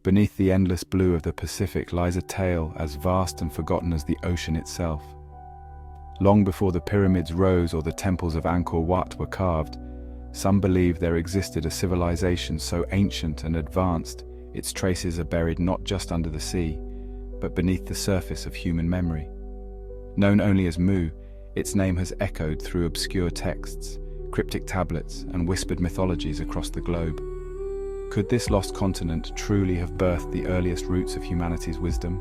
Beneath the endless blue of the Pacific lies a tale as vast and forgotten as the ocean itself. Long before the pyramids rose or the temples of Angkor Wat were carved, some believe there existed a civilization so ancient and advanced its traces are buried not just under the sea, but beneath the surface of human memory. Known only as Mu, its name has echoed through obscure texts, cryptic tablets, and whispered mythologies across the globe. Could this lost continent truly have birthed the earliest roots of humanity's wisdom?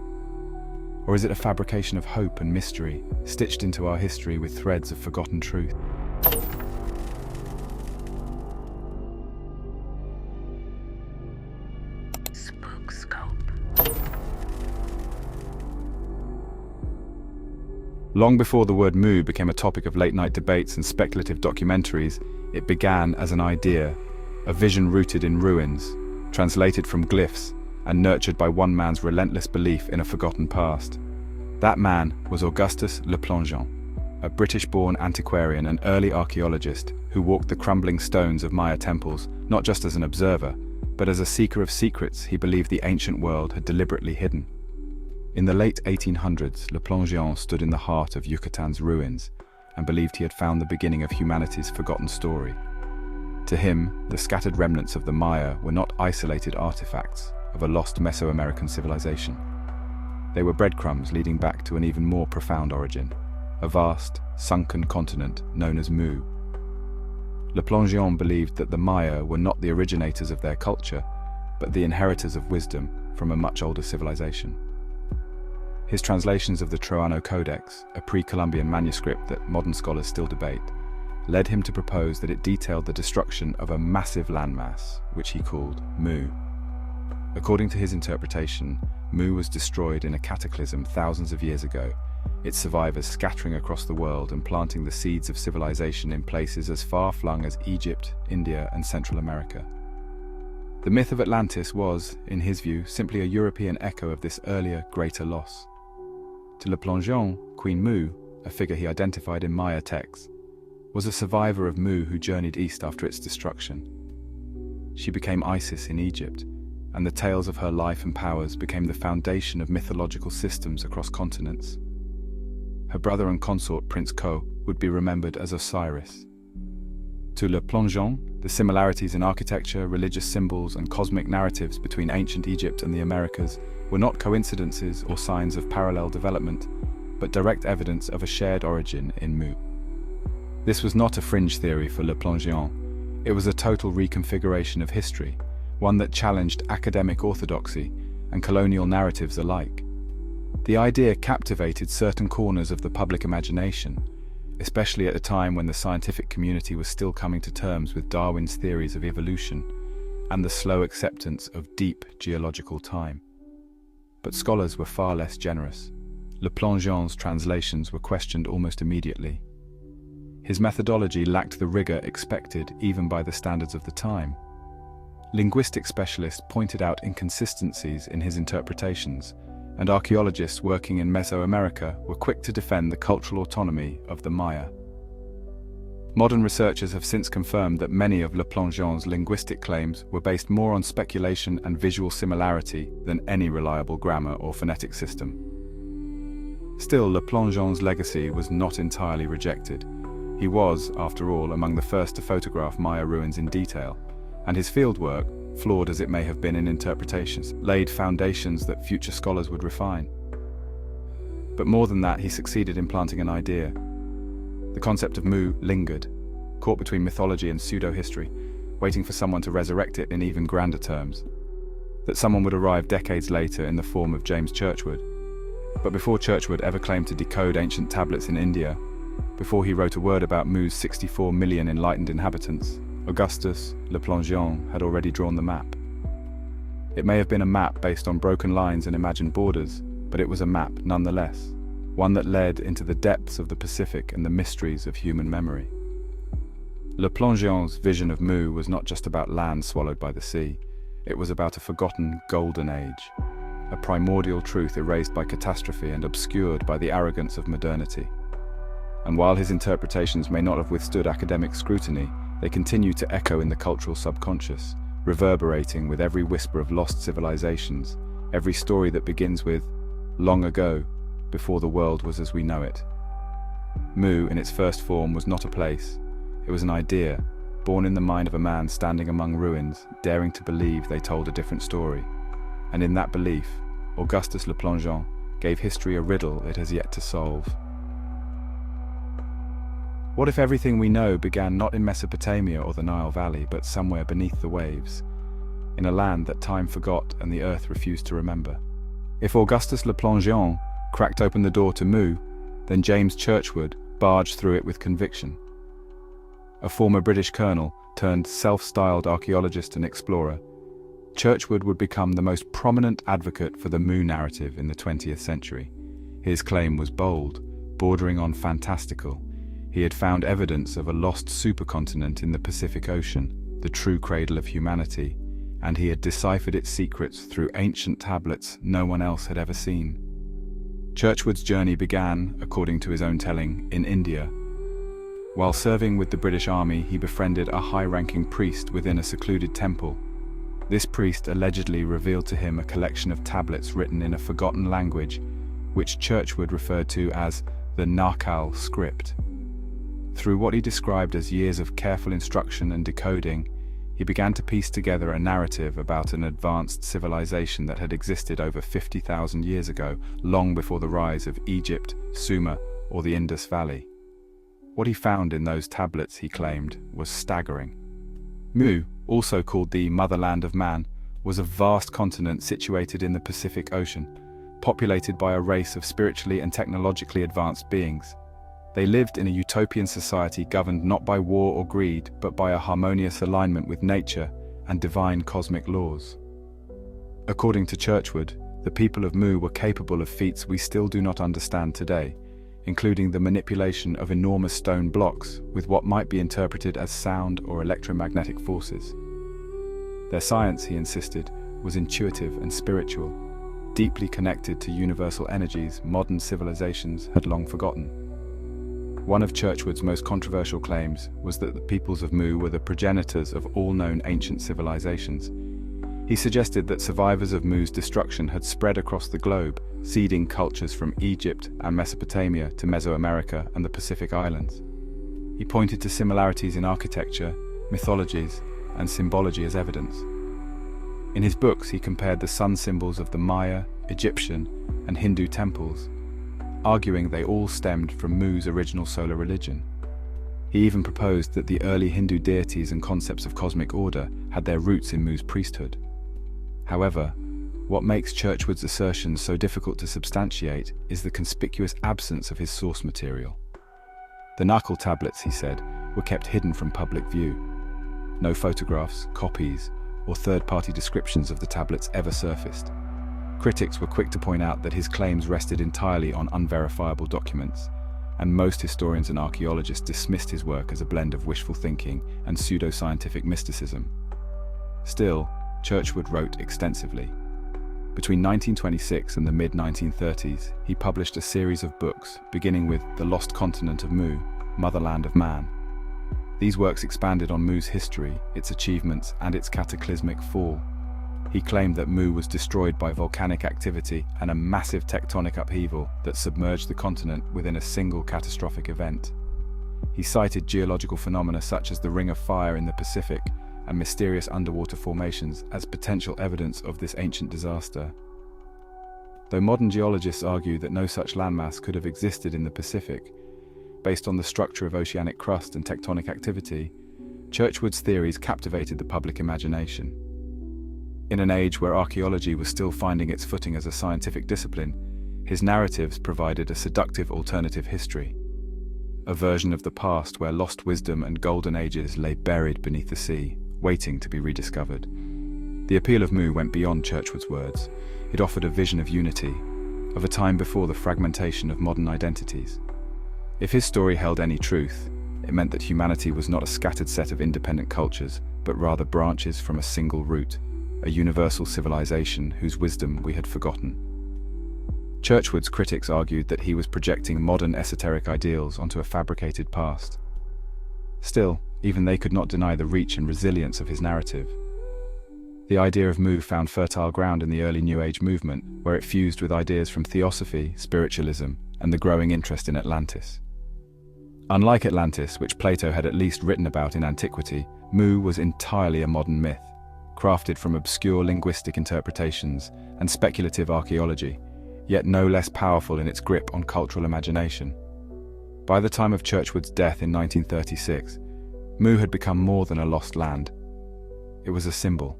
Or is it a fabrication of hope and mystery, stitched into our history with threads of forgotten truth? Long before the word Mu became a topic of late-night debates and speculative documentaries, it began as an idea, a vision rooted in ruins, translated from glyphs, and nurtured by one man's relentless belief in a forgotten past. That man was Augustus le Plongeon, a British-born antiquarian and early archaeologist who walked the crumbling stones of Maya temples not just as an observer, but as a seeker of secrets he believed the ancient world had deliberately hidden. In the late 1800s, Le Plongeon stood in the heart of Yucatan's ruins and believed he had found the beginning of humanity's forgotten story. To him, the scattered remnants of the Maya were not isolated artifacts of a lost Mesoamerican civilization. They were breadcrumbs leading back to an even more profound origin, a vast, sunken continent known as Mu. Le Plongeon believed that the Maya were not the originators of their culture, but the inheritors of wisdom from a much older civilization. His translations of the Troano Codex, a pre-Columbian manuscript that modern scholars still debate, led him to propose that it detailed the destruction of a massive landmass, which he called Mu. According to his interpretation, Mu was destroyed in a cataclysm thousands of years ago, its survivors scattering across the world and planting the seeds of civilization in places as far-flung as Egypt, India, and Central America. The myth of Atlantis was, in his view, simply a European echo of this earlier, greater loss. To Le Plongeon, Queen Mu, a figure he identified in Maya texts, was a survivor of Mu who journeyed east after its destruction. She became Isis in Egypt, and the tales of her life and powers became the foundation of mythological systems across continents. Her brother and consort, Prince Ko, would be remembered as Osiris. To Le Plongeon, the similarities in architecture, religious symbols, and cosmic narratives between ancient Egypt and the Americas were not coincidences or signs of parallel development, but direct evidence of a shared origin in Mu. This was not a fringe theory for Le Plongeon. It was a total reconfiguration of history, one that challenged academic orthodoxy and colonial narratives alike. The idea captivated certain corners of the public imagination, especially at a time when the scientific community was still coming to terms with Darwin's theories of evolution and the slow acceptance of deep geological time. But scholars were far less generous. Le Plongeon's translations were questioned almost immediately. His methodology lacked the rigor expected even by the standards of the time. Linguistic specialists pointed out inconsistencies in his interpretations, and archaeologists working in Mesoamerica were quick to defend the cultural autonomy of the Maya. Modern researchers have since confirmed that many of Le Plongeon's linguistic claims were based more on speculation and visual similarity than any reliable grammar or phonetic system. Still, Le Plongeon's legacy was not entirely rejected. He was, after all, among the first to photograph Maya ruins in detail, and his fieldwork, flawed as it may have been in interpretations, laid foundations that future scholars would refine. But more than that, he succeeded in planting an idea. The concept of Mu lingered, caught between mythology and pseudo-history, waiting for someone to resurrect it in even grander terms. That someone would arrive decades later in the form of James Churchward. But before Churchward ever claimed to decode ancient tablets in India, before he wrote a word about Mu's 64 million enlightened inhabitants, Augustus, Le Plongeon had already drawn the map. It may have been a map based on broken lines and imagined borders, but it was a map nonetheless, one that led into the depths of the Pacific and the mysteries of human memory. Le Plongeon's vision of Mu was not just about land swallowed by the sea, it was about a forgotten golden age, a primordial truth erased by catastrophe and obscured by the arrogance of modernity. And while his interpretations may not have withstood academic scrutiny, they continue to echo in the cultural subconscious, reverberating with every whisper of lost civilizations, every story that begins with, long ago, before the world was as we know it. Mu, in its first form, was not a place. It was an idea, born in the mind of a man standing among ruins, daring to believe they told a different story. And in that belief, Augustus le Plongeon gave history a riddle it has yet to solve. What if everything we know began not in Mesopotamia or the Nile Valley, but somewhere beneath the waves, in a land that time forgot and the earth refused to remember? If Augustus le Plongeon cracked open the door to Mu, then James Churchward barged through it with conviction. A former British colonel turned self-styled archaeologist and explorer, Churchward would become the most prominent advocate for the Mu narrative in the 20th century. His claim was bold, bordering on fantastical. He had found evidence of a lost supercontinent in the Pacific Ocean, the true cradle of humanity, and he had deciphered its secrets through ancient tablets no one else had ever seen. Churchward's journey began, according to his own telling, in India. While serving with the British Army, he befriended a high-ranking priest within a secluded temple. This priest allegedly revealed to him a collection of tablets written in a forgotten language, which Churchward referred to as the Narkal script. Through what he described as years of careful instruction and decoding, he began to piece together a narrative about an advanced civilization that had existed over 50,000 years ago, long before the rise of Egypt, Sumer, or the Indus Valley. What he found in those tablets, he claimed, was staggering. Mu, also called the Motherland of Man, was a vast continent situated in the Pacific Ocean, populated by a race of spiritually and technologically advanced beings. They lived in a utopian society governed not by war or greed, but by a harmonious alignment with nature and divine cosmic laws. According to Churchward, the people of Mu were capable of feats we still do not understand today, including the manipulation of enormous stone blocks with what might be interpreted as sound or electromagnetic forces. Their science, he insisted, was intuitive and spiritual, deeply connected to universal energies modern civilizations had long forgotten. One of Churchward's most controversial claims was that the peoples of Mu were the progenitors of all known ancient civilizations. He suggested that survivors of Mu's destruction had spread across the globe, seeding cultures from Egypt and Mesopotamia to Mesoamerica and the Pacific Islands. He pointed to similarities in architecture, mythologies, and symbology as evidence. In his books, he compared the sun symbols of the Maya, Egyptian, and Hindu temples, arguing they all stemmed from Mu's original solar religion. He even proposed that the early Hindu deities and concepts of cosmic order had their roots in Mu's priesthood. However, what makes Churchward's assertions so difficult to substantiate is the conspicuous absence of his source material. The Narkal tablets, he said, were kept hidden from public view. No photographs, copies, or third-party descriptions of the tablets ever surfaced. Critics were quick to point out that his claims rested entirely on unverifiable documents, and most historians and archaeologists dismissed his work as a blend of wishful thinking and pseudoscientific mysticism. Still, Churchward wrote extensively. Between 1926 and the mid-1930s, he published a series of books, beginning with The Lost Continent of Mu, Motherland of Man. These works expanded on Mu's history, its achievements, and its cataclysmic fall. He claimed that Mu was destroyed by volcanic activity and a massive tectonic upheaval that submerged the continent within a single catastrophic event. He cited geological phenomena such as the Ring of Fire in the Pacific and mysterious underwater formations as potential evidence of this ancient disaster. Though modern geologists argue that no such landmass could have existed in the Pacific, based on the structure of oceanic crust and tectonic activity, Churchward's theories captivated the public imagination. In an age where archaeology was still finding its footing as a scientific discipline, his narratives provided a seductive alternative history, a version of the past where lost wisdom and golden ages lay buried beneath the sea, waiting to be rediscovered. The appeal of Mu went beyond Churchward's words. It offered a vision of unity, of a time before the fragmentation of modern identities. If his story held any truth, it meant that humanity was not a scattered set of independent cultures, but rather branches from a single root, a universal civilization whose wisdom we had forgotten. Churchward's critics argued that he was projecting modern esoteric ideals onto a fabricated past. Still, even they could not deny the reach and resilience of his narrative. The idea of Mu found fertile ground in the early New Age movement, where it fused with ideas from theosophy, spiritualism, and the growing interest in Atlantis. Unlike Atlantis, which Plato had at least written about in antiquity, Mu was entirely a modern myth, crafted from obscure linguistic interpretations and speculative archaeology, yet no less powerful in its grip on cultural imagination. By the time of Churchward's death in 1936, Mu had become more than a lost land. It was a symbol.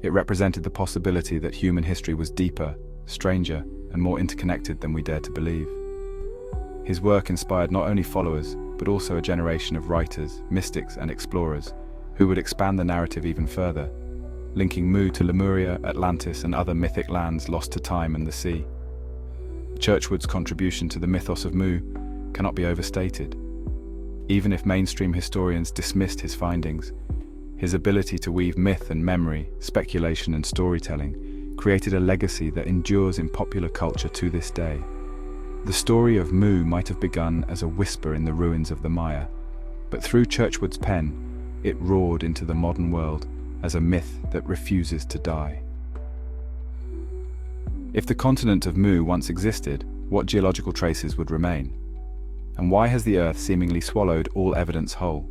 It represented the possibility that human history was deeper, stranger, and more interconnected than we dared to believe. His work inspired not only followers, but also a generation of writers, mystics, and explorers who would expand the narrative even further, linking Mu to Lemuria, Atlantis, and other mythic lands lost to time and the sea. Churchward's contribution to the mythos of Mu cannot be overstated. Even if mainstream historians dismissed his findings, his ability to weave myth and memory, speculation and storytelling created a legacy that endures in popular culture to this day. The story of Mu might have begun as a whisper in the ruins of the Maya, but through Churchward's pen, it roared into the modern world as a myth that refuses to die. If the continent of Mu once existed, what geological traces would remain? And why has the Earth seemingly swallowed all evidence whole?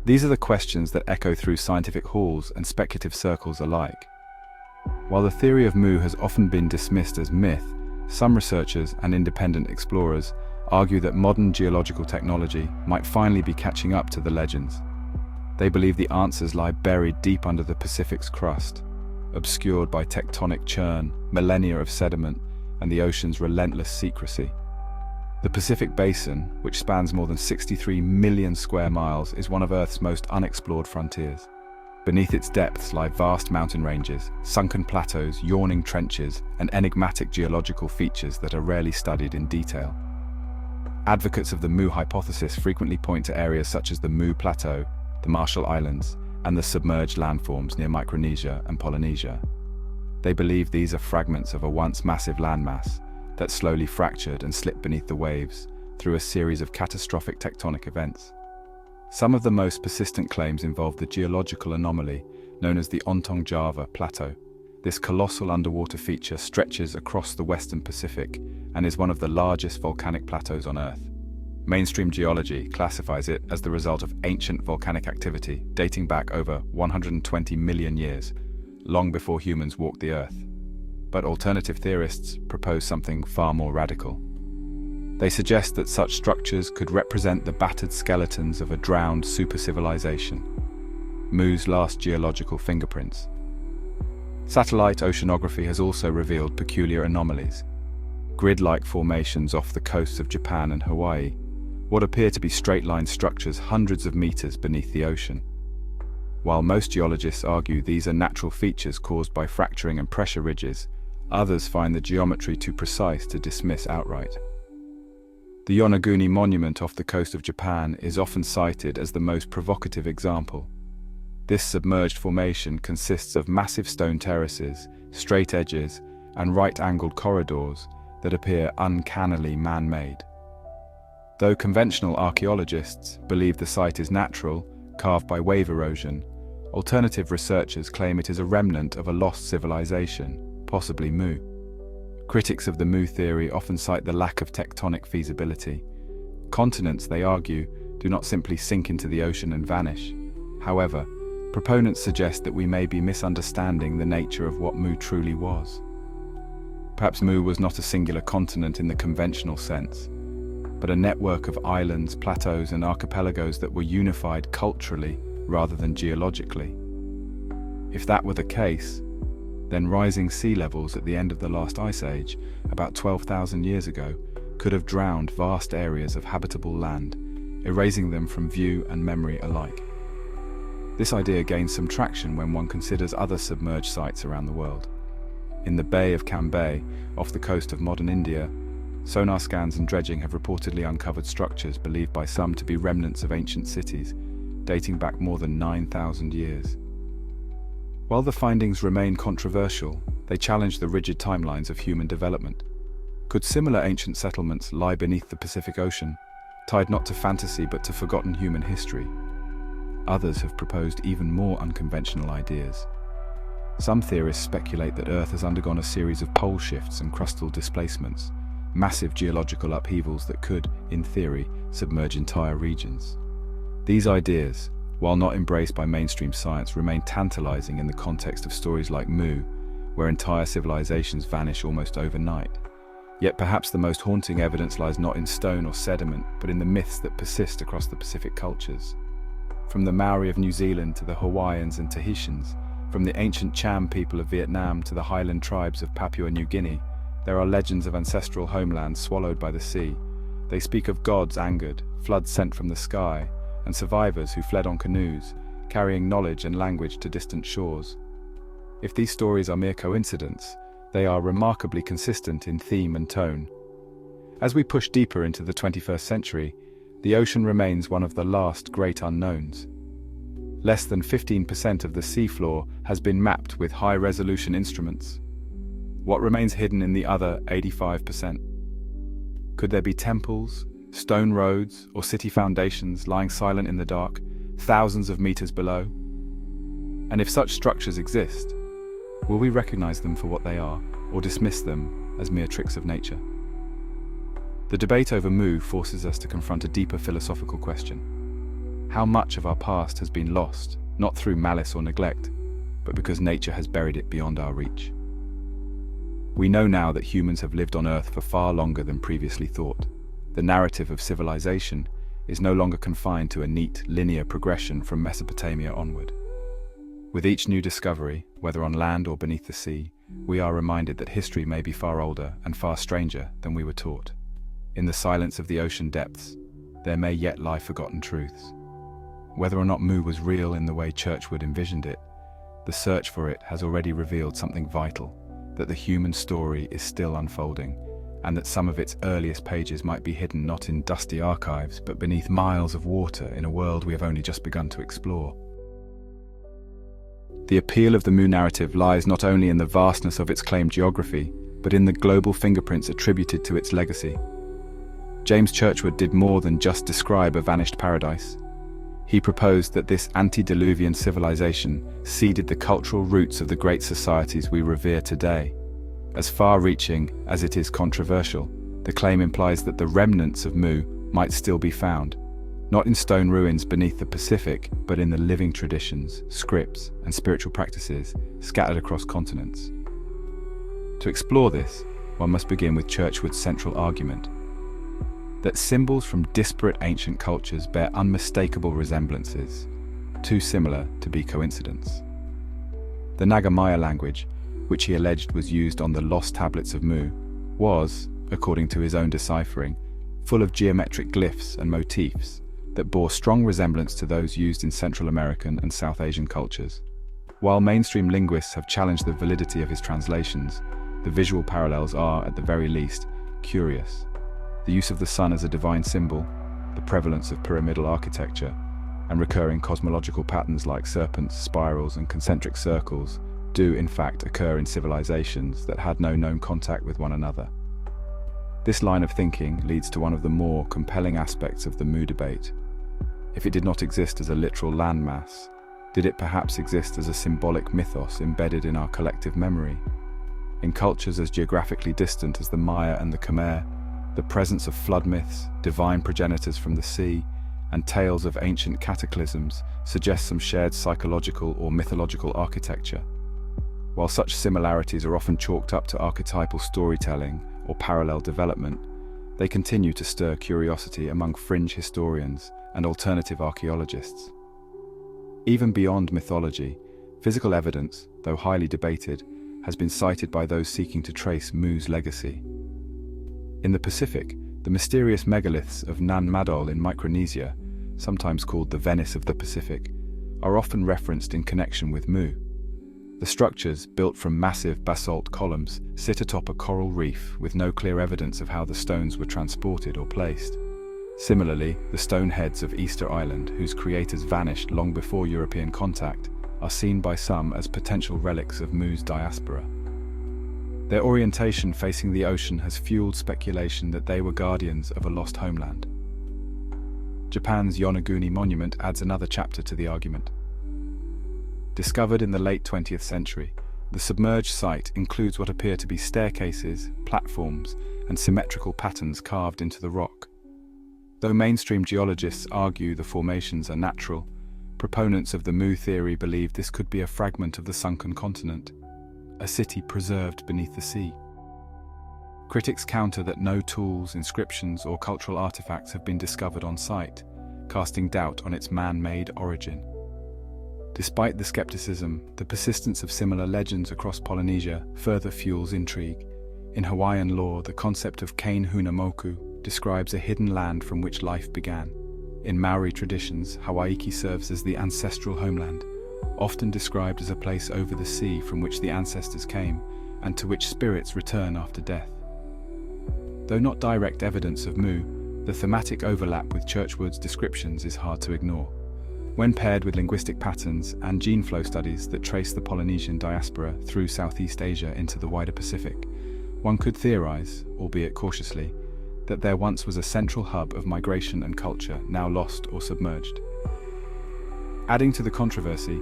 These are the questions that echo through scientific halls and speculative circles alike. While the theory of Mu has often been dismissed as myth, some researchers and independent explorers argue that modern geological technology might finally be catching up to the legends. They believe the answers lie buried deep under the Pacific's crust, obscured by tectonic churn, millennia of sediment, and the ocean's relentless secrecy. The Pacific Basin, which spans more than 63 million square miles, is one of Earth's most unexplored frontiers. Beneath its depths lie vast mountain ranges, sunken plateaus, yawning trenches, and enigmatic geological features that are rarely studied in detail. Advocates of the Mu hypothesis frequently point to areas such as the Mu Plateau, the Marshall Islands, and the submerged landforms near Micronesia and Polynesia. They believe these are fragments of a once massive landmass that slowly fractured and slipped beneath the waves through a series of catastrophic tectonic events. Some of the most persistent claims involve the geological anomaly known as the Ontong Java Plateau. This colossal underwater feature stretches across the western Pacific and is one of the largest volcanic plateaus on Earth. Mainstream geology classifies it as the result of ancient volcanic activity dating back over 120 million years, long before humans walked the Earth. But alternative theorists propose something far more radical. They suggest that such structures could represent the battered skeletons of a drowned supercivilization, Mu's last geological fingerprints. Satellite oceanography has also revealed peculiar anomalies. Grid-like formations off the coasts of Japan and Hawaii, what appear to be straight-line structures hundreds of meters beneath the ocean. While most geologists argue these are natural features caused by fracturing and pressure ridges, others find the geometry too precise to dismiss outright. The Yonaguni Monument off the coast of Japan is often cited as the most provocative example. This submerged formation consists of massive stone terraces, straight edges, and right-angled corridors that appear uncannily man-made. Though conventional archaeologists believe the site is natural, carved by wave erosion, alternative researchers claim it is a remnant of a lost civilization, possibly Mu. Critics of the Mu theory often cite the lack of tectonic feasibility. Continents, they argue, do not simply sink into the ocean and vanish. However, proponents suggest that we may be misunderstanding the nature of what Mu truly was. Perhaps Mu was not a singular continent in the conventional sense, but a network of islands, plateaus, and archipelagos that were unified culturally rather than geologically. If that were the case, then rising sea levels at the end of the last ice age, about 12,000 years ago, could have drowned vast areas of habitable land, erasing them from view and memory alike. This idea gains some traction when one considers other submerged sites around the world. In the Bay of Cambay, off the coast of modern India, sonar scans and dredging have reportedly uncovered structures believed by some to be remnants of ancient cities, dating back more than 9,000 years. While the findings remain controversial, they challenge the rigid timelines of human development. Could similar ancient settlements lie beneath the Pacific Ocean, tied not to fantasy but to forgotten human history? Others have proposed even more unconventional ideas. Some theorists speculate that Earth has undergone a series of pole shifts and crustal displacements, massive geological upheavals that could, in theory, submerge entire regions. These ideas, while not embraced by mainstream science, remain tantalizing in the context of stories like Mu, where entire civilizations vanish almost overnight. Yet perhaps the most haunting evidence lies not in stone or sediment, but in the myths that persist across the Pacific cultures. From the Maori of New Zealand to the Hawaiians and Tahitians, from the ancient Cham people of Vietnam to the highland tribes of Papua New Guinea, there are legends of ancestral homelands swallowed by the sea. They speak of gods angered, floods sent from the sky, and survivors who fled on canoes, carrying knowledge and language to distant shores. If these stories are mere coincidence, they are remarkably consistent in theme and tone. As we push deeper into the 21st century, the ocean remains one of the last great unknowns. Less than 15% of the seafloor has been mapped with high-resolution instruments. What remains hidden in the other 85%? Could there be temples, stone roads, or city foundations lying silent in the dark, thousands of meters below? And if such structures exist, will we recognize them for what they are, or dismiss them as mere tricks of nature? The debate over Mu forces us to confront a deeper philosophical question. How much of our past has been lost, not through malice or neglect, but because nature has buried it beyond our reach? We know now that humans have lived on Earth for far longer than previously thought. The narrative of civilization is no longer confined to a neat, linear progression from Mesopotamia onward. With each new discovery, whether on land or beneath the sea, we are reminded that history may be far older and far stranger than we were taught. In the silence of the ocean depths, there may yet lie forgotten truths. Whether or not Mu was real in the way Churchward envisioned it, the search for it has already revealed something vital, that the human story is still unfolding, and that some of its earliest pages might be hidden not in dusty archives, but beneath miles of water in a world we have only just begun to explore. The appeal of the Mu narrative lies not only in the vastness of its claimed geography, but in the global fingerprints attributed to its legacy. James Churchward did more than just describe a vanished paradise. He proposed that this antediluvian civilization seeded the cultural roots of the great societies we revere today. As far-reaching as it is controversial, the claim implies that the remnants of Mu might still be found, not in stone ruins beneath the Pacific, but in the living traditions, scripts, and spiritual practices scattered across continents. To explore this, one must begin with Churchward's central argument, that symbols from disparate ancient cultures bear unmistakable resemblances, too similar to be coincidence. The Naga-Maya language, which he alleged was used on the lost tablets of Mu, was, according to his own deciphering, full of geometric glyphs and motifs that bore strong resemblance to those used in Central American and South Asian cultures. While mainstream linguists have challenged the validity of his translations, the visual parallels are, at the very least, curious. The use of the sun as a divine symbol, the prevalence of pyramidal architecture, and recurring cosmological patterns like serpents, spirals, and concentric circles do in fact occur in civilizations that had no known contact with one another. This line of thinking leads to one of the more compelling aspects of the Mu debate. If it did not exist as a literal landmass, did it perhaps exist as a symbolic mythos embedded in our collective memory? In cultures as geographically distant as the Maya and the Khmer, the presence of flood myths, divine progenitors from the sea, and tales of ancient cataclysms suggests some shared psychological or mythological architecture. While such similarities are often chalked up to archetypal storytelling or parallel development, they continue to stir curiosity among fringe historians and alternative archaeologists. Even beyond mythology, physical evidence, though highly debated, has been cited by those seeking to trace Mu's legacy. In the Pacific, the mysterious megaliths of Nan Madol in Micronesia, sometimes called the Venice of the Pacific, are often referenced in connection with Mu. The structures, built from massive basalt columns, sit atop a coral reef with no clear evidence of how the stones were transported or placed. Similarly, the stone heads of Easter Island, whose creators vanished long before European contact, are seen by some as potential relics of Mu's diaspora. Their orientation facing the ocean has fueled speculation that they were guardians of a lost homeland. Japan's Yonaguni Monument adds another chapter to the argument. Discovered in the late 20th century, the submerged site includes what appear to be staircases, platforms, and symmetrical patterns carved into the rock. Though mainstream geologists argue the formations are natural, proponents of the Mu theory believe this could be a fragment of the sunken continent, a city preserved beneath the sea. Critics counter that no tools, inscriptions, or cultural artifacts have been discovered on site, casting doubt on its man-made origin. Despite the skepticism, the persistence of similar legends across Polynesia further fuels intrigue. In Hawaiian lore, the concept of Kane Hunamoku describes a hidden land from which life began. In Maori traditions, Hawaiki serves as the ancestral homeland, often described as a place over the sea from which the ancestors came, and to which spirits return after death. Though not direct evidence of Mu, the thematic overlap with Churchward's descriptions is hard to ignore. When paired with linguistic patterns and gene flow studies that trace the Polynesian diaspora through Southeast Asia into the wider Pacific, one could theorize, albeit cautiously, that there once was a central hub of migration and culture now lost or submerged. Adding to the controversy,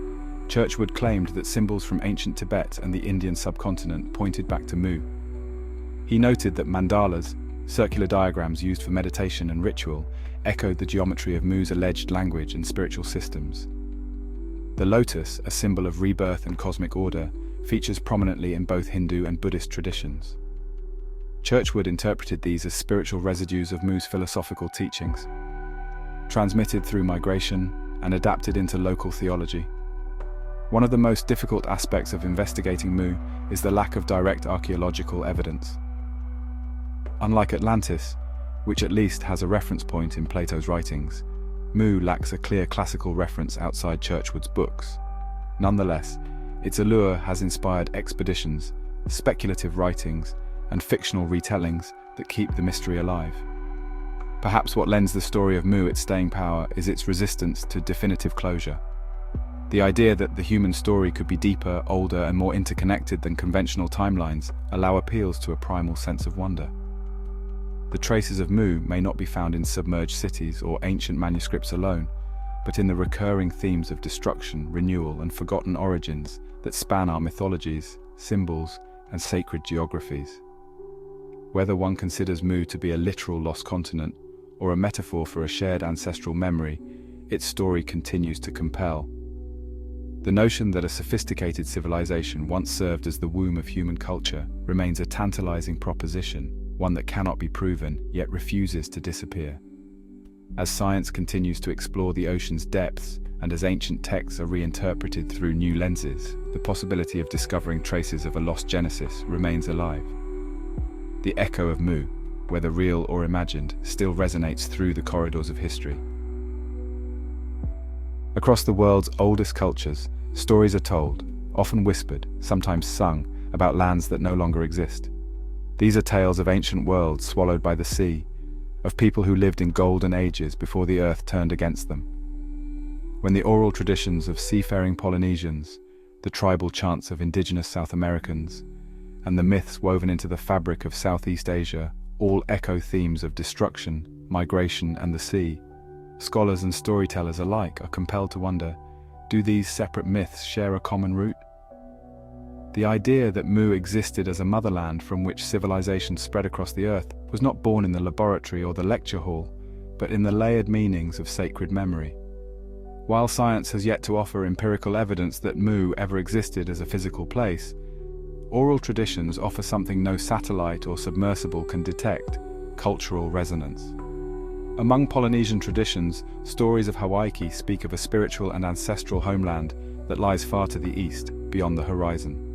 Churchward claimed that symbols from ancient Tibet and the Indian subcontinent pointed back to Mu. He noted that mandalas, circular diagrams used for meditation and ritual, echoed the geometry of Mu's alleged language and spiritual systems. The lotus, a symbol of rebirth and cosmic order, features prominently in both Hindu and Buddhist traditions. Churchward interpreted these as spiritual residues of Mu's philosophical teachings, transmitted through migration and adapted into local theology. One of the most difficult aspects of investigating Mu is the lack of direct archaeological evidence. Unlike Atlantis, which at least has a reference point in Plato's writings, Mu lacks a clear classical reference outside Churchward's books. Nonetheless, its allure has inspired expeditions, speculative writings, and fictional retellings that keep the mystery alive. Perhaps what lends the story of Mu its staying power is its resistance to definitive closure. The idea that the human story could be deeper, older, and more interconnected than conventional timelines allow appeals to a primal sense of wonder. The traces of Mu may not be found in submerged cities or ancient manuscripts alone, but in the recurring themes of destruction, renewal, and forgotten origins that span our mythologies, symbols, and sacred geographies. Whether one considers Mu to be a literal lost continent or a metaphor for a shared ancestral memory, its story continues to compel. The notion that a sophisticated civilization once served as the womb of human culture remains a tantalizing proposition, one that cannot be proven, yet refuses to disappear. As science continues to explore the ocean's depths, and as ancient texts are reinterpreted through new lenses, the possibility of discovering traces of a lost Genesis remains alive. The echo of Mu, whether real or imagined, still resonates through the corridors of history. Across the world's oldest cultures, stories are told, often whispered, sometimes sung, about lands that no longer exist. These are tales of ancient worlds swallowed by the sea, of people who lived in golden ages before the earth turned against them. When the oral traditions of seafaring Polynesians, the tribal chants of indigenous South Americans, and the myths woven into the fabric of Southeast Asia all echo themes of destruction, migration, and the sea, scholars and storytellers alike are compelled to wonder, do these separate myths share a common root? The idea that Mu existed as a motherland from which civilization spread across the earth was not born in the laboratory or the lecture hall, but in the layered meanings of sacred memory. While science has yet to offer empirical evidence that Mu ever existed as a physical place, oral traditions offer something no satellite or submersible can detect: cultural resonance. Among Polynesian traditions, stories of Hawaiki speak of a spiritual and ancestral homeland that lies far to the east, beyond the horizon.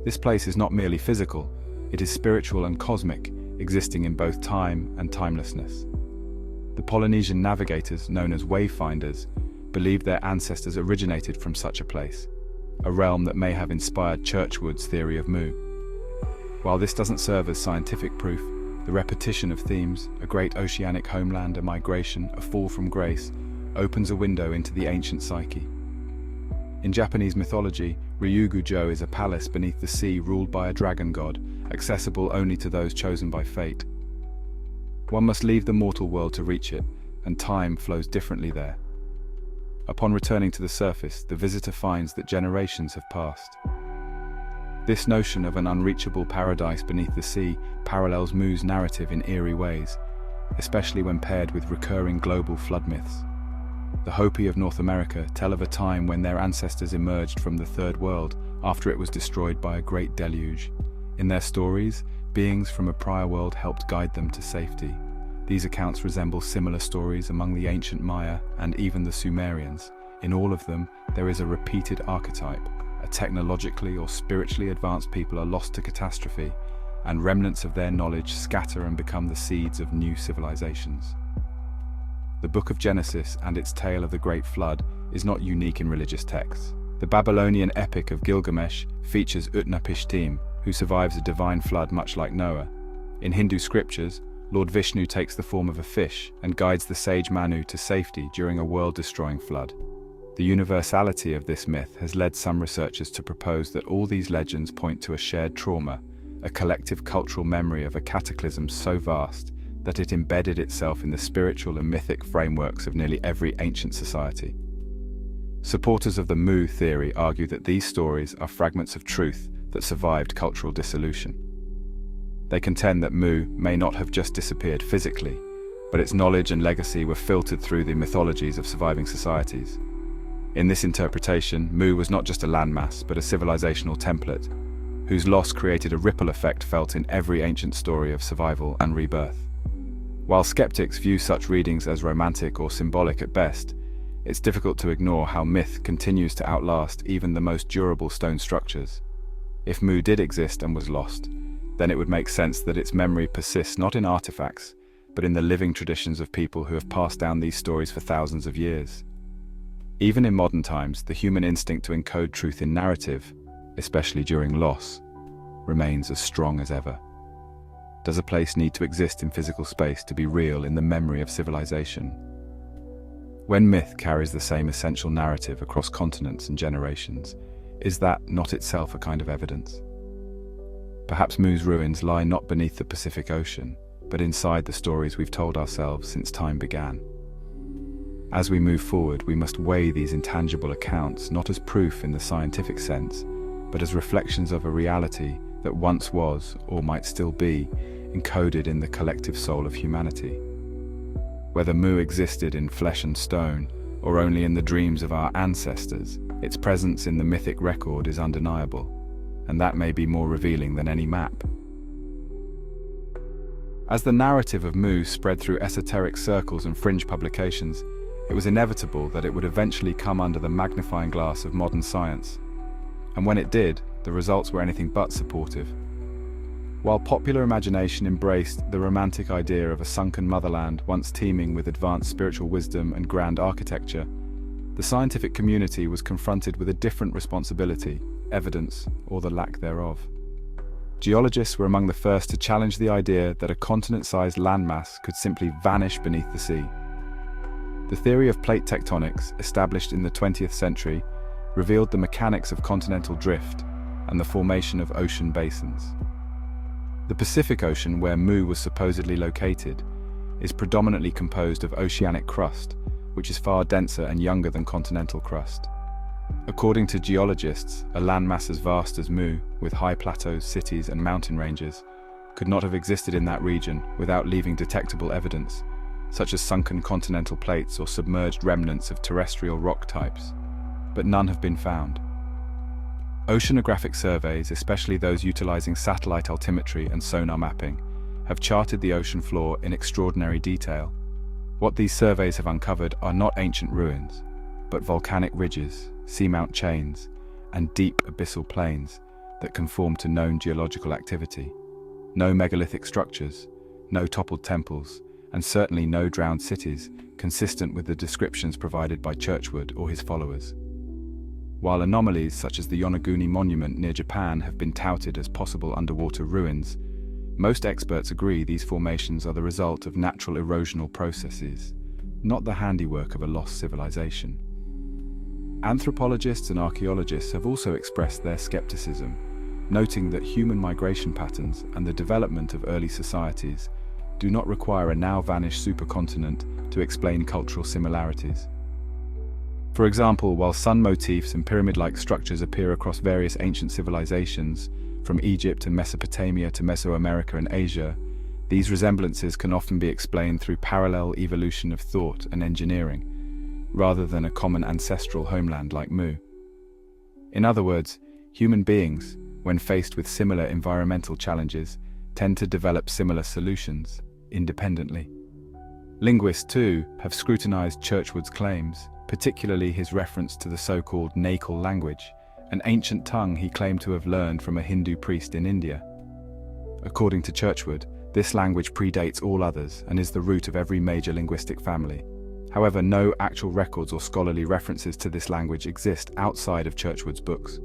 This place is not merely physical, it is spiritual and cosmic, existing in both time and timelessness. The Polynesian navigators, known as wayfinders, believed their ancestors originated from such a place, a realm that may have inspired Churchward's theory of Mu. While this doesn't serve as scientific proof, the repetition of themes, a great oceanic homeland, a migration, a fall from grace, opens a window into the ancient psyche. In Japanese mythology, Ryugu-jo is a palace beneath the sea ruled by a dragon god, accessible only to those chosen by fate. One must leave the mortal world to reach it, and time flows differently there. Upon returning to the surface, the visitor finds that generations have passed. This notion of an unreachable paradise beneath the sea parallels Mu's narrative in eerie ways, especially when paired with recurring global flood myths. The Hopi of North America tell of a time when their ancestors emerged from the Third World after it was destroyed by a great deluge. In their stories, beings from a prior world helped guide them to safety. These accounts resemble similar stories among the ancient Maya and even the Sumerians. In all of them, there is a repeated archetype. A technologically or spiritually advanced people are lost to catastrophe, and remnants of their knowledge scatter and become the seeds of new civilizations. The Book of Genesis and its tale of the Great Flood is not unique in religious texts. The Babylonian epic of Gilgamesh features Utnapishtim, who survives a divine flood much like Noah. In Hindu scriptures, Lord Vishnu takes the form of a fish and guides the sage Manu to safety during a world-destroying flood. The universality of this myth has led some researchers to propose that all these legends point to a shared trauma, a collective cultural memory of a cataclysm so vast that it embedded itself in the spiritual and mythic frameworks of nearly every ancient society. Supporters of the Mu theory argue that these stories are fragments of truth that survived cultural dissolution. They contend that Mu may not have just disappeared physically, but its knowledge and legacy were filtered through the mythologies of surviving societies. In this interpretation, Mu was not just a landmass, but a civilizational template, whose loss created a ripple effect felt in every ancient story of survival and rebirth. While skeptics view such readings as romantic or symbolic at best, it's difficult to ignore how myth continues to outlast even the most durable stone structures. If Mu did exist and was lost, then it would make sense that its memory persists not in artifacts, but in the living traditions of people who have passed down these stories for thousands of years. Even in modern times, the human instinct to encode truth in narrative, especially during loss, remains as strong as ever. Does a place need to exist in physical space to be real in the memory of civilization? When myth carries the same essential narrative across continents and generations, is that not itself a kind of evidence? Perhaps Mu's ruins lie not beneath the Pacific Ocean, but inside the stories we've told ourselves since time began. As we move forward, we must weigh these intangible accounts not as proof in the scientific sense, but as reflections of a reality that once was, or might still be, encoded in the collective soul of humanity. Whether Mu existed in flesh and stone, or only in the dreams of our ancestors, its presence in the mythic record is undeniable, and that may be more revealing than any map. As the narrative of Mu spread through esoteric circles and fringe publications, it was inevitable that it would eventually come under the magnifying glass of modern science. And when it did, the results were anything but supportive. While popular imagination embraced the romantic idea of a sunken motherland once teeming with advanced spiritual wisdom and grand architecture, the scientific community was confronted with a different responsibility: evidence, or the lack thereof. Geologists were among the first to challenge the idea that a continent-sized landmass could simply vanish beneath the sea. The theory of plate tectonics, established in the 20th century, revealed the mechanics of continental drift and the formation of ocean basins. The Pacific Ocean, where Mu was supposedly located, is predominantly composed of oceanic crust, which is far denser and younger than continental crust. According to geologists, a landmass as vast as Mu, with high plateaus, cities, and mountain ranges, could not have existed in that region without leaving detectable evidence, such as sunken continental plates or submerged remnants of terrestrial rock types, but none have been found. Oceanographic surveys, especially those utilizing satellite altimetry and sonar mapping, have charted the ocean floor in extraordinary detail. What these surveys have uncovered are not ancient ruins, but volcanic ridges, seamount chains, and deep abyssal plains that conform to known geological activity. No megalithic structures, no toppled temples, and certainly no drowned cities consistent with the descriptions provided by Churchward or his followers. While anomalies such as the Yonaguni Monument near Japan have been touted as possible underwater ruins, most experts agree these formations are the result of natural erosional processes, not the handiwork of a lost civilization. Anthropologists and archaeologists have also expressed their skepticism, noting that human migration patterns and the development of early societies do not require a now-vanished supercontinent to explain cultural similarities. For example, while sun motifs and pyramid-like structures appear across various ancient civilizations, from Egypt and Mesopotamia to Mesoamerica and Asia, these resemblances can often be explained through parallel evolution of thought and engineering, rather than a common ancestral homeland like Mu. In other words, human beings, when faced with similar environmental challenges, tend to develop similar solutions, independently. Linguists, too, have scrutinized Churchward's claims, particularly his reference to the so-called Nakal language, an ancient tongue he claimed to have learned from a Hindu priest in India. According to Churchward, this language predates all others and is the root of every major linguistic family. However, no actual records or scholarly references to this language exist outside of Churchward's books.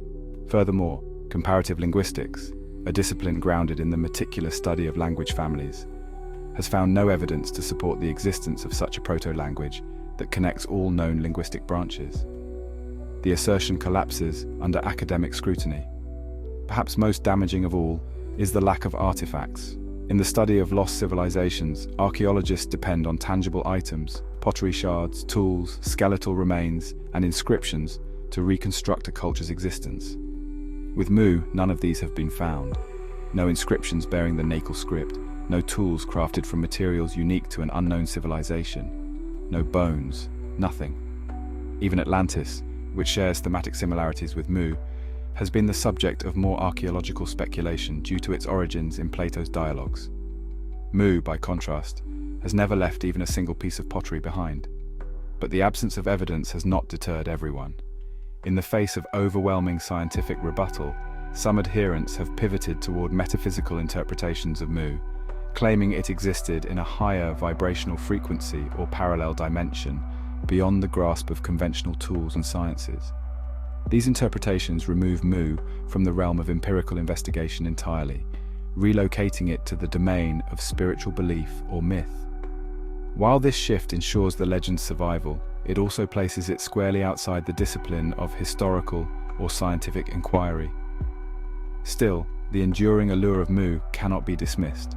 Furthermore, comparative linguistics, a discipline grounded in the meticulous study of language families, has found no evidence to support the existence of such a proto-language that connects all known linguistic branches. The assertion collapses under academic scrutiny. Perhaps most damaging of all is the lack of artifacts. In the study of lost civilizations, archaeologists depend on tangible items, pottery shards, tools, skeletal remains, and inscriptions to reconstruct a culture's existence. With Mu, none of these have been found. No inscriptions bearing the Nakal script, no tools crafted from materials unique to an unknown civilization, no bones, nothing. Even Atlantis, which shares thematic similarities with Mu, has been the subject of more archaeological speculation due to its origins in Plato's dialogues. Mu, by contrast, has never left even a single piece of pottery behind. But the absence of evidence has not deterred everyone. In the face of overwhelming scientific rebuttal, some adherents have pivoted toward metaphysical interpretations of Mu, claiming it existed in a higher vibrational frequency or parallel dimension beyond the grasp of conventional tools and sciences. These interpretations remove Mu from the realm of empirical investigation entirely, relocating it to the domain of spiritual belief or myth. While this shift ensures the legend's survival, it also places it squarely outside the discipline of historical or scientific inquiry. Still, the enduring allure of Mu cannot be dismissed.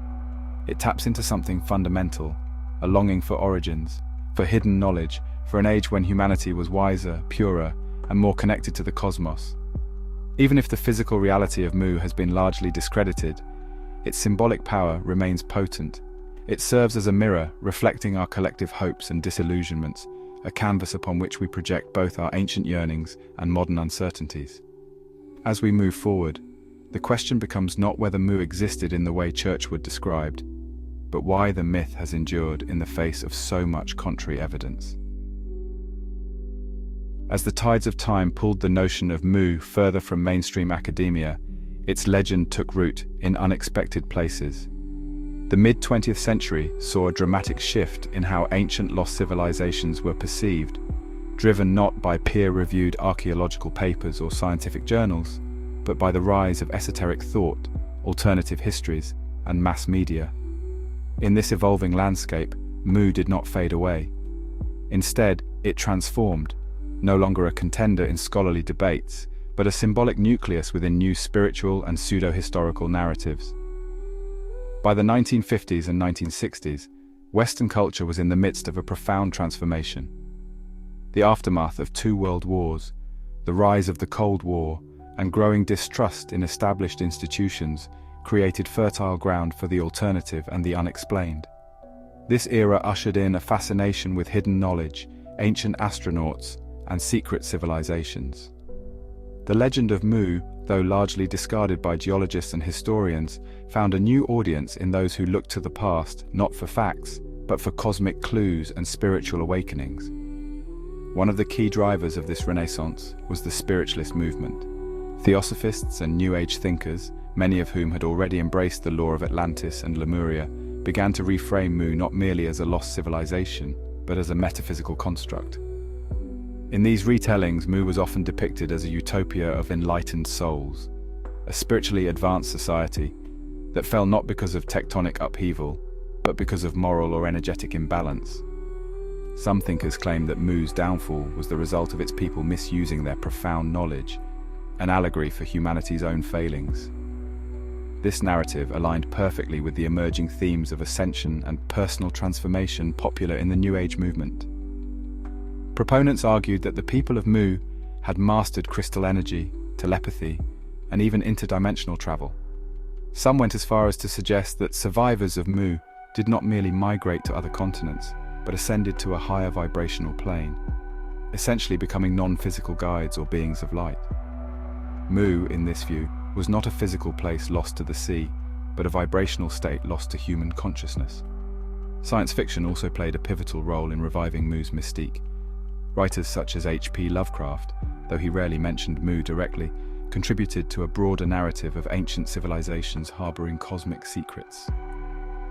It taps into something fundamental, a longing for origins, for hidden knowledge, for an age when humanity was wiser, purer, and more connected to the cosmos. Even if the physical reality of Mu has been largely discredited, its symbolic power remains potent. It serves as a mirror reflecting our collective hopes and disillusionments, a canvas upon which we project both our ancient yearnings and modern uncertainties. As we move forward, the question becomes not whether Mu existed in the way Churchward described, but why the myth has endured in the face of so much contrary evidence. As the tides of time pulled the notion of Mu further from mainstream academia, its legend took root in unexpected places. The mid-20th century saw a dramatic shift in how ancient lost civilizations were perceived, driven not by peer-reviewed archaeological papers or scientific journals, but by the rise of esoteric thought, alternative histories, and mass media. In this evolving landscape, Mu did not fade away. Instead, it transformed, no longer a contender in scholarly debates, but a symbolic nucleus within new spiritual and pseudo-historical narratives. By the 1950s and 1960s, Western culture was in the midst of a profound transformation. The aftermath of 2 world wars, the rise of the Cold War, and growing distrust in established institutions created fertile ground for the alternative and the unexplained. This era ushered in a fascination with hidden knowledge, ancient astronauts, and secret civilizations. The legend of Mu, though largely discarded by geologists and historians, found a new audience in those who looked to the past not for facts, but for cosmic clues and spiritual awakenings. One of the key drivers of this renaissance was the spiritualist movement. Theosophists and New Age thinkers, many of whom had already embraced the lore of Atlantis and Lemuria, began to reframe Mu not merely as a lost civilization, but as a metaphysical construct. In these retellings, Mu was often depicted as a utopia of enlightened souls, a spiritually advanced society that fell not because of tectonic upheaval, but because of moral or energetic imbalance. Some thinkers claim that Mu's downfall was the result of its people misusing their profound knowledge, an allegory for humanity's own failings. This narrative aligned perfectly with the emerging themes of ascension and personal transformation popular in the New Age movement. Proponents argued that the people of Mu had mastered crystal energy, telepathy, and even interdimensional travel. Some went as far as to suggest that survivors of Mu did not merely migrate to other continents, but ascended to a higher vibrational plane, essentially becoming non-physical guides or beings of light. Mu, in this view, was not a physical place lost to the sea, but a vibrational state lost to human consciousness. Science fiction also played a pivotal role in reviving Mu's mystique. Writers such as H.P. Lovecraft, though he rarely mentioned Mu directly, contributed to a broader narrative of ancient civilizations harboring cosmic secrets.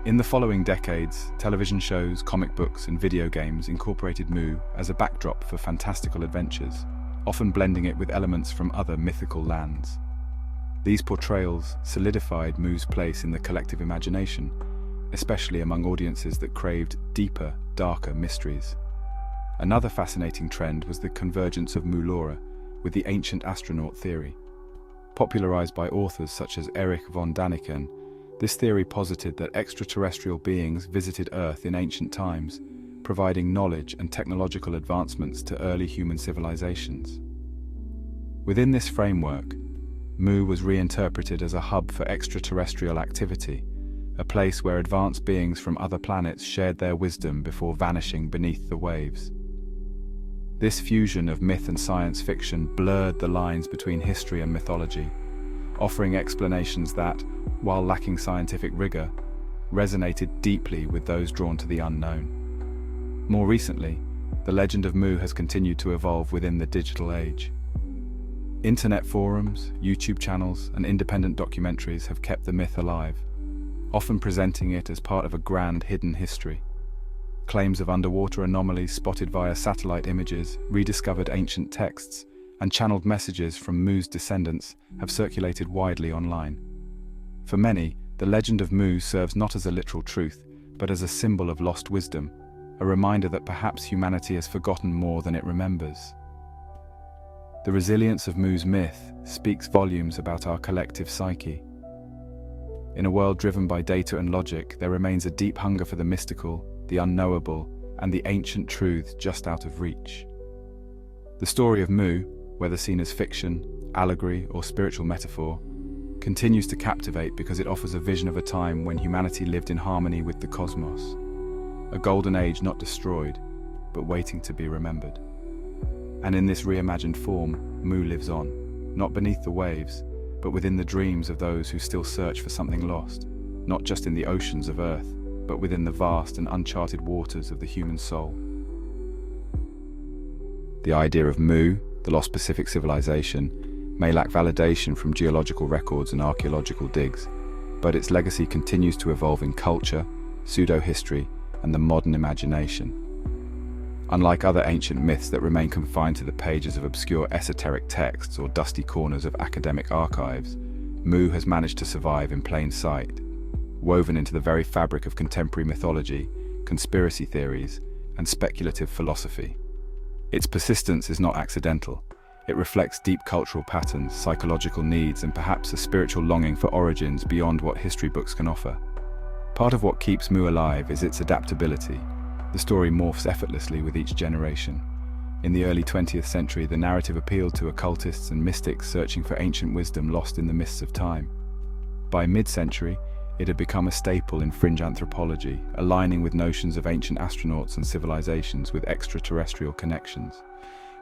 In the following decades, television shows, comic books, and video games incorporated Mu as a backdrop for fantastical adventures, often blending it with elements from other mythical lands. These portrayals solidified Mu's place in the collective imagination, especially among audiences that craved deeper, darker mysteries. Another fascinating trend was the convergence of Mu lore with the ancient astronaut theory. Popularized by authors such as Erich von Däniken, this theory posited that extraterrestrial beings visited Earth in ancient times, providing knowledge and technological advancements to early human civilizations. Within this framework, Mu was reinterpreted as a hub for extraterrestrial activity, a place where advanced beings from other planets shared their wisdom before vanishing beneath the waves. This fusion of myth and science fiction blurred the lines between history and mythology, offering explanations that, while lacking scientific rigor, resonated deeply with those drawn to the unknown. More recently, the legend of Mu has continued to evolve within the digital age. Internet forums, YouTube channels, and independent documentaries have kept the myth alive, often presenting it as part of a grand hidden history. Claims of underwater anomalies spotted via satellite images, rediscovered ancient texts, and channeled messages from Mu's descendants have circulated widely online. For many, the legend of Mu serves not as a literal truth, but as a symbol of lost wisdom, a reminder that perhaps humanity has forgotten more than it remembers. The resilience of Mu's myth speaks volumes about our collective psyche. In a world driven by data and logic, there remains a deep hunger for the mystical, the unknowable, and the ancient truths just out of reach. The story of Mu, whether seen as fiction, allegory, or spiritual metaphor, continues to captivate because it offers a vision of a time when humanity lived in harmony with the cosmos. A golden age not destroyed, but waiting to be remembered. And in this reimagined form, Mu lives on, not beneath the waves, but within the dreams of those who still search for something lost, not just in the oceans of Earth, but within the vast and uncharted waters of the human soul. The idea of Mu, the lost Pacific civilization, may lack validation from geological records and archaeological digs, but its legacy continues to evolve in culture, pseudo-history, and the modern imagination. Unlike other ancient myths that remain confined to the pages of obscure esoteric texts or dusty corners of academic archives, Mu has managed to survive in plain sight, woven into the very fabric of contemporary mythology, conspiracy theories, and speculative philosophy. Its persistence is not accidental. It reflects deep cultural patterns, psychological needs, and perhaps a spiritual longing for origins beyond what history books can offer. Part of what keeps Mu alive is its adaptability. The story morphs effortlessly with each generation. In the early 20th century, the narrative appealed to occultists and mystics searching for ancient wisdom lost in the mists of time. By mid-century, it had become a staple in fringe anthropology, aligning with notions of ancient astronauts and civilizations with extraterrestrial connections.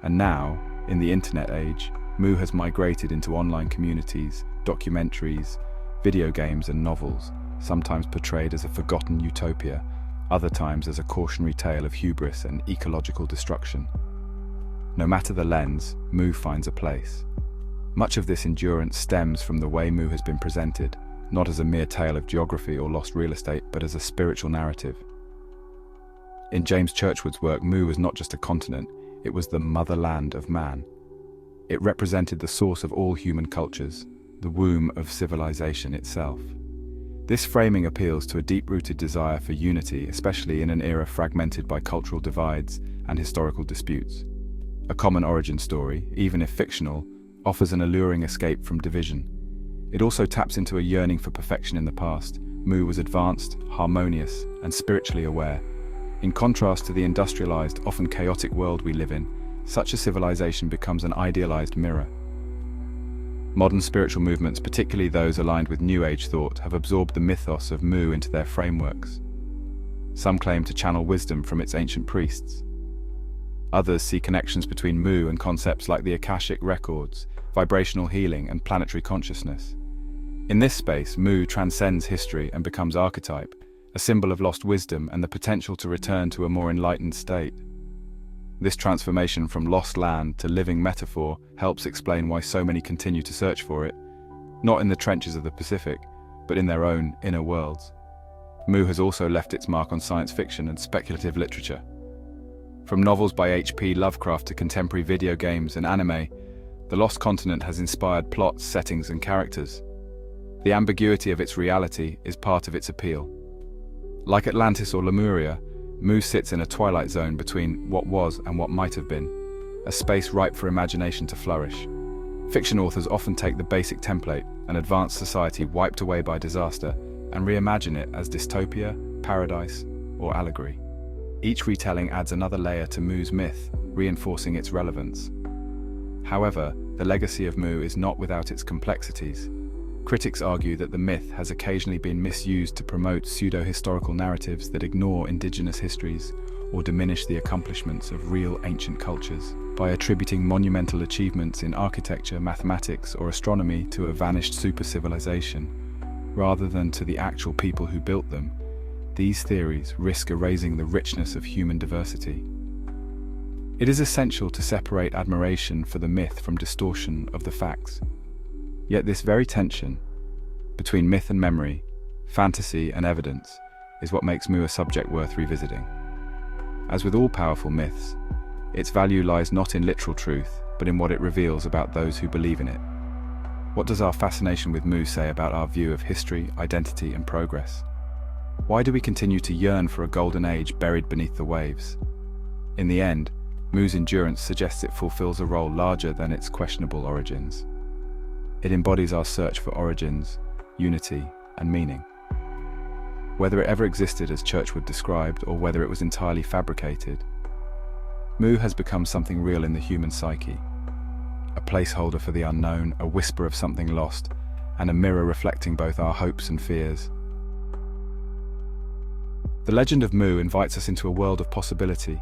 And now, in the internet age, Mu has migrated into online communities, documentaries, video games, and novels, sometimes portrayed as a forgotten utopia, other times as a cautionary tale of hubris and ecological destruction. No matter the lens, Mu finds a place. Much of this endurance stems from the way Mu has been presented, not as a mere tale of geography or lost real estate, but as a spiritual narrative. In James Churchward's work, Mu was not just a continent, it was the motherland of man. It represented the source of all human cultures, the womb of civilization itself. This framing appeals to a deep-rooted desire for unity, especially in an era fragmented by cultural divides and historical disputes. A common origin story, even if fictional, offers an alluring escape from division. It also taps into a yearning for perfection in the past. Mu was advanced, harmonious, and spiritually aware. In contrast to the industrialized, often chaotic world we live in, such a civilization becomes an idealized mirror. Modern spiritual movements, particularly those aligned with New Age thought, have absorbed the mythos of Mu into their frameworks. Some claim to channel wisdom from its ancient priests. Others see connections between Mu and concepts like the Akashic records, vibrational healing, and planetary consciousness. In this space, Mu transcends history and becomes archetype, a symbol of lost wisdom and the potential to return to a more enlightened state. This transformation from lost land to living metaphor helps explain why so many continue to search for it, not in the trenches of the Pacific, but in their own inner worlds. Mu has also left its mark on science fiction and speculative literature. From novels by H.P. Lovecraft to contemporary video games and anime, the Lost Continent has inspired plots, settings, and characters. The ambiguity of its reality is part of its appeal. Like Atlantis or Lemuria, Mu sits in a twilight zone between what was and what might have been, a space ripe for imagination to flourish. Fiction authors often take the basic template, an advanced society wiped away by disaster, and reimagine it as dystopia, paradise, or allegory. Each retelling adds another layer to Mu's myth, reinforcing its relevance. However, the legacy of Mu is not without its complexities. Critics argue that the myth has occasionally been misused to promote pseudo-historical narratives that ignore indigenous histories or diminish the accomplishments of real ancient cultures. By attributing monumental achievements in architecture, mathematics, or astronomy to a vanished super-civilization, rather than to the actual people who built them, these theories risk erasing the richness of human diversity. It is essential to separate admiration for the myth from distortion of the facts. Yet this very tension between myth and memory, fantasy and evidence, is what makes Mu a subject worth revisiting. As with all powerful myths, its value lies not in literal truth, but in what it reveals about those who believe in it. What does our fascination with Mu say about our view of history, identity, and progress? Why do we continue to yearn for a golden age buried beneath the waves? In the end, Mu's endurance suggests it fulfills a role larger than its questionable origins. It embodies our search for origins, unity, and meaning. Whether it ever existed as Churchward described, or whether it was entirely fabricated, Mu has become something real in the human psyche. A placeholder for the unknown, a whisper of something lost, and a mirror reflecting both our hopes and fears. The legend of Mu invites us into a world of possibility,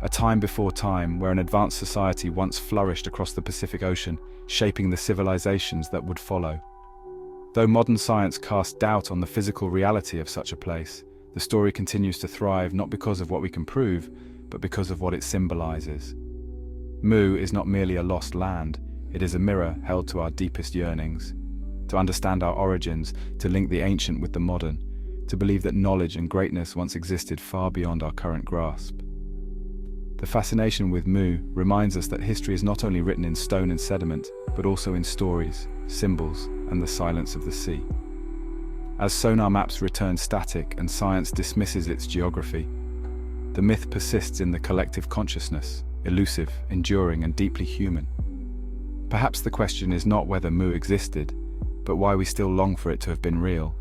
a time before time where an advanced society once flourished across the Pacific Ocean, shaping the civilizations that would follow. Though modern science casts doubt on the physical reality of such a place, the story continues to thrive not because of what we can prove, but because of what it symbolizes. Mu is not merely a lost land, it is a mirror held to our deepest yearnings. To understand our origins, to link the ancient with the modern, to believe that knowledge and greatness once existed far beyond our current grasp. The fascination with Mu reminds us that history is not only written in stone and sediment, but also in stories, symbols, and the silence of the sea. As sonar maps return static and science dismisses its geography, the myth persists in the collective consciousness, elusive, enduring, and deeply human. Perhaps the question is not whether Mu existed, but why we still long for it to have been real.